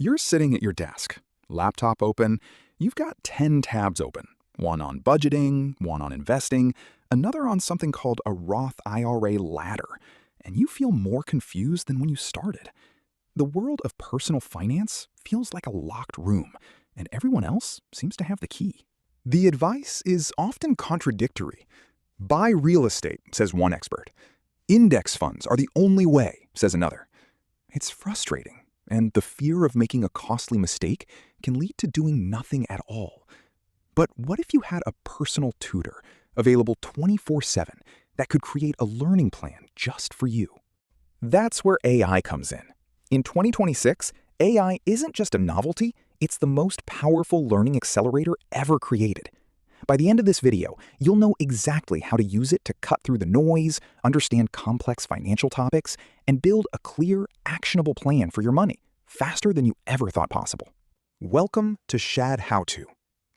You're sitting at your desk, laptop open, you've got 10 tabs open, one on budgeting, one on investing, another on something called a Roth IRA ladder, and you feel more confused than when you started. The world of personal finance feels like a locked room, and everyone else seems to have the key. The advice is often contradictory. Buy real estate, says one expert. Index funds are the only way, says another. It's frustrating, and the fear of making a costly mistake can lead to doing nothing at all. But what if you had a personal tutor available 24/7 that could create a learning plan just for you? That's where AI comes in. In 2026, AI isn't just a novelty, it's the most powerful learning accelerator ever created. By the end of this video, you'll know exactly how to use it to cut through the noise, understand complex financial topics, and build a clear, actionable plan for your money, faster than you ever thought possible. Welcome to Shad How To.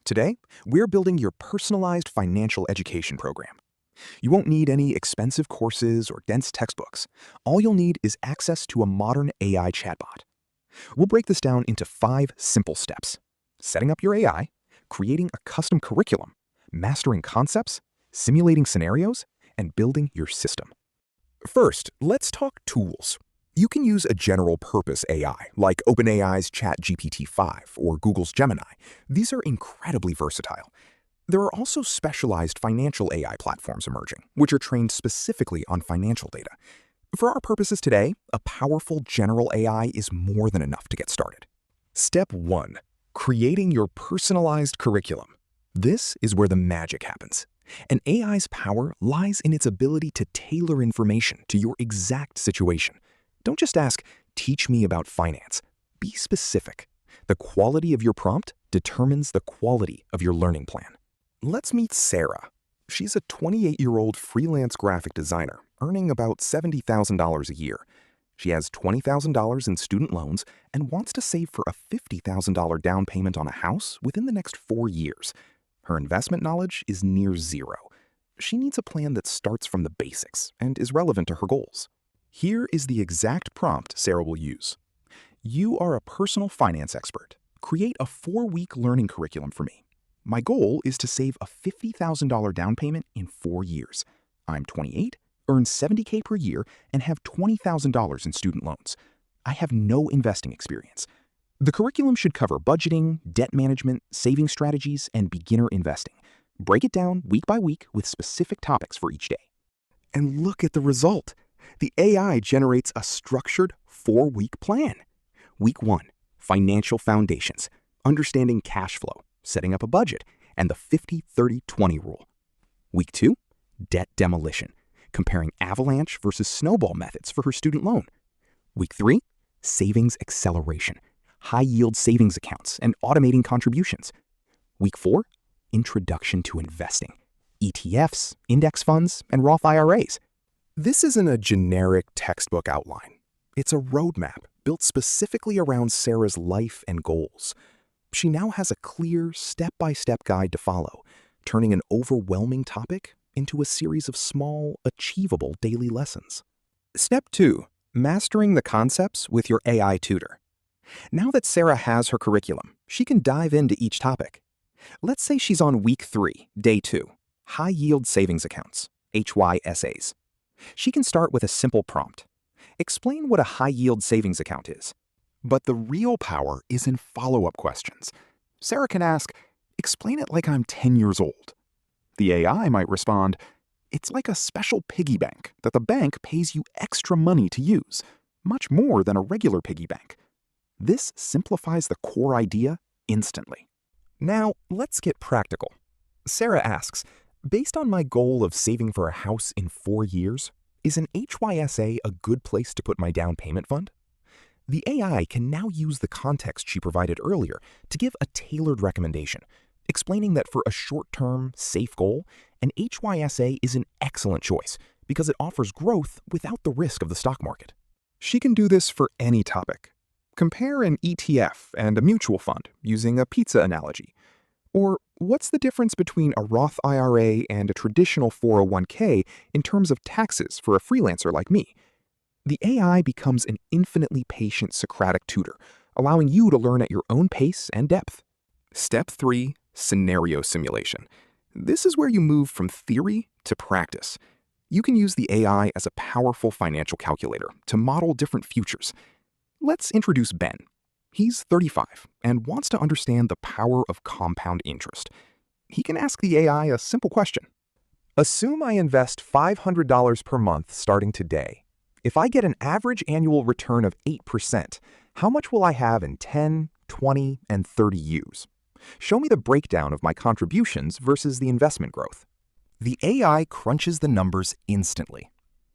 Today, we're building your personalized financial education program. You won't need any expensive courses or dense textbooks. All you'll need is access to a modern AI chatbot. We'll break this down into 5 simple steps: setting up your AI, creating a custom curriculum, mastering concepts, simulating scenarios, and building your system. First, let's talk tools. You can use a general-purpose AI, like OpenAI's ChatGPT-5 or Google's Gemini. These are incredibly versatile. There are also specialized financial AI platforms emerging, which are trained specifically on financial data. For our purposes today, a powerful general AI is more than enough to get started. Step 1. Creating your personalized curriculum. This is where the magic happens. An AI's power lies in its ability to tailor information to your exact situation. Don't just ask, "Teach me about finance." Be specific. The quality of your prompt determines the quality of your learning plan. Let's meet Sarah. She's a 28-year-old freelance graphic designer, earning about $70,000 a year. She has $20,000 in student loans and wants to save for a $50,000 down payment on a house within the next 4 years. Her investment knowledge is near zero. She needs a plan that starts from the basics and is relevant to her goals. Here is the exact prompt Sarah will use. You are a personal finance expert. Create a 4-week learning curriculum for me. My goal is to save a $50,000 down payment in 4 years. I'm 28, earn $70K per year, and have $20,000 in student loans. I have no investing experience. The curriculum should cover budgeting, debt management, saving strategies, and beginner investing. Break it down week by week with specific topics for each day. And look at the result. The AI generates a structured 4-week plan. Week 1, financial foundations, understanding cash flow, setting up a budget, and the 50-30-20 rule. Week 2, debt demolition, comparing avalanche versus snowball methods for her student loan. Week 3, savings acceleration, high-yield savings accounts and automating contributions. Week 4, introduction to investing, ETFs, index funds, and Roth IRAs. This isn't a generic textbook outline. It's a roadmap built specifically around Sarah's life and goals. She now has a clear, step-by-step guide to follow, turning an overwhelming topic into a series of small, achievable daily lessons. Step 2. Mastering the concepts with your AI tutor. Now that Sarah has her curriculum, she can dive into each topic. Let's say she's on week 3, day 2, high-yield savings accounts, HYSAs. She can start with a simple prompt. Explain what a high-yield savings account is. But the real power is in follow-up questions. Sarah can ask, "Explain it like I'm 10 years old." The AI might respond, "It's like a special piggy bank that the bank pays you extra money to use, much more than a regular piggy bank." This simplifies the core idea instantly. Now, let's get practical. Sarah asks, "Based on my goal of saving for a house in 4 years, is an HYSA a good place to put my down payment fund?" The AI can now use the context she provided earlier to give a tailored recommendation, explaining that for a short-term, safe goal, an HYSA is an excellent choice because it offers growth without the risk of the stock market. She can do this for any topic. Compare an ETF and a mutual fund using a pizza analogy. Or what's the difference between a Roth IRA and a traditional 401k in terms of taxes for a freelancer like me? The AI becomes an infinitely patient Socratic tutor, allowing you to learn at your own pace and depth. Step 3, scenario simulation. This is where you move from theory to practice. You can use the AI as a powerful financial calculator to model different futures. Let's introduce Ben. He's 35 and wants to understand the power of compound interest. He can ask the AI a simple question. Assume I invest $500 per month starting today. If I get an average annual return of 8%, how much will I have in 10, 20, and 30 years? Show me the breakdown of my contributions versus the investment growth. The AI crunches the numbers instantly.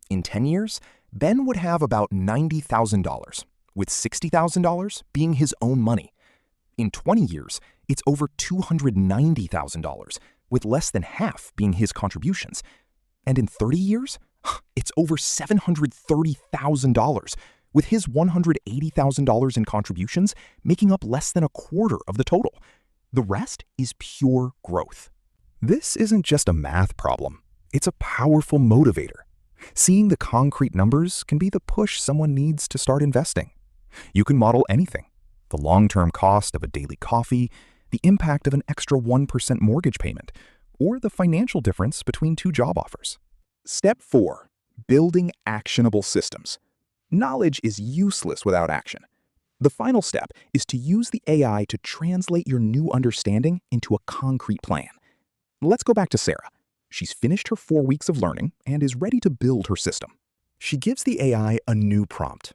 In 10 years, Ben would have about $90,000, with $60,000 being his own money. In 20 years, it's over $290,000, with less than half being his contributions. And in 30 years, it's over $730,000, with his $180,000 in contributions making up less than a quarter of the total. The rest is pure growth. This isn't just a math problem. It's a powerful motivator. Seeing the concrete numbers can be the push someone needs to start investing. You can model anything: the long-term cost of a daily coffee, the impact of an extra 1% mortgage payment, or the financial difference between two job offers. Step 4, building actionable systems. Knowledge is useless without action. The final step is to use the AI to translate your new understanding into a concrete plan. Let's go back to Sarah. She's finished her 4 weeks of learning and is ready to build her system. She gives the AI a new prompt.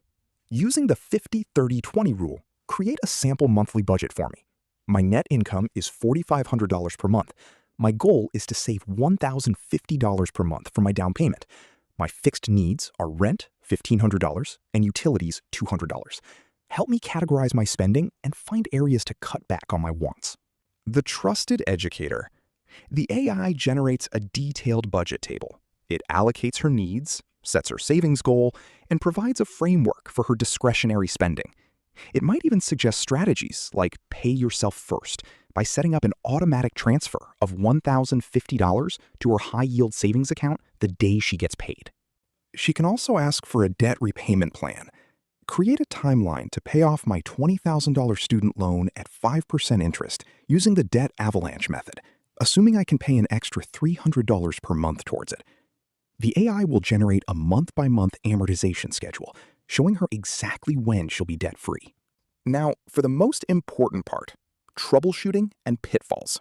Using the 50-30-20 rule, create a sample monthly budget for me. My net income is $4,500 per month. My goal is to save $1,050 per month for my down payment. My fixed needs are rent, $1,500, and utilities, $200. Help me categorize my spending and find areas to cut back on my wants. The trusted educator. The AI generates a detailed budget table. It allocates her needs, sets her savings goal, and provides a framework for her discretionary spending. It might even suggest strategies like pay yourself first by setting up an automatic transfer of $1,050 to her high-yield savings account the day she gets paid. She can also ask for a debt repayment plan. Create a timeline to pay off my $20,000 student loan at 5% interest using the debt avalanche method, assuming I can pay an extra $300 per month towards it. The AI will generate a month-by-month amortization schedule, showing her exactly when she'll be debt-free. Now, for the most important part, troubleshooting and pitfalls.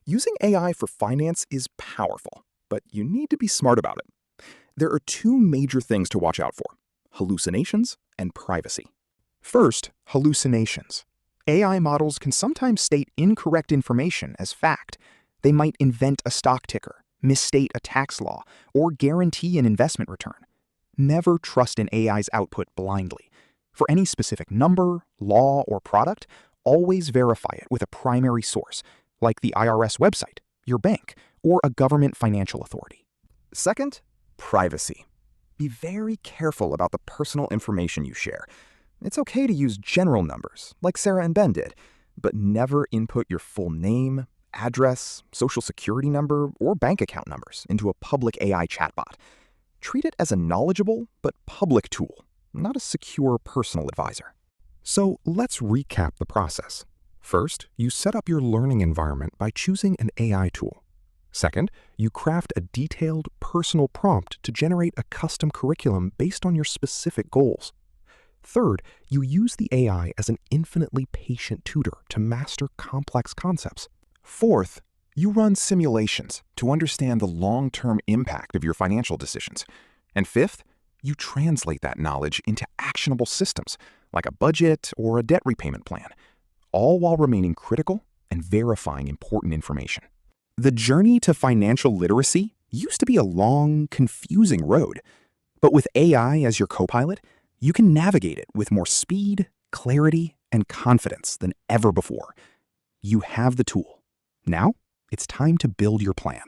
Using AI for finance is powerful, but you need to be smart about it. There are 2 major things to watch out for: hallucinations and privacy. First, hallucinations. AI models can sometimes state incorrect information as fact. They might invent a stock ticker, misstate a tax law, or guarantee an investment return. Never trust an AI's output blindly. For any specific number, law, or product, always verify it with a primary source, like the IRS website, your bank, or a government financial authority. Second, privacy. Be very careful about the personal information you share. It's okay to use general numbers, like Sarah and Ben did, but never input your full name, address, social security number, or bank account numbers into a public AI chatbot. Treat it as a knowledgeable but public tool, not a secure personal advisor. So let's recap the process. First, you set up your learning environment by choosing an AI tool. Second, you craft a detailed, personal prompt to generate a custom curriculum based on your specific goals. Third, you use the AI as an infinitely patient tutor to master complex concepts. Fourth, you run simulations to understand the long-term impact of your financial decisions. And fifth, you translate that knowledge into actionable systems, like a budget or a debt repayment plan, all while remaining critical and verifying important information. The journey to financial literacy used to be a long, confusing road, but with AI as your co-pilot, you can navigate it with more speed, clarity, and confidence than ever before. You have the tool. Now, it's time to build your plan.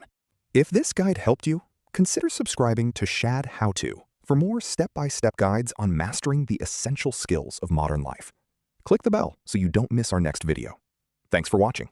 If this guide helped you, consider subscribing to Shad How To for more step-by-step guides on mastering the essential skills of modern life. Click the bell so you don't miss our next video. Thanks for watching.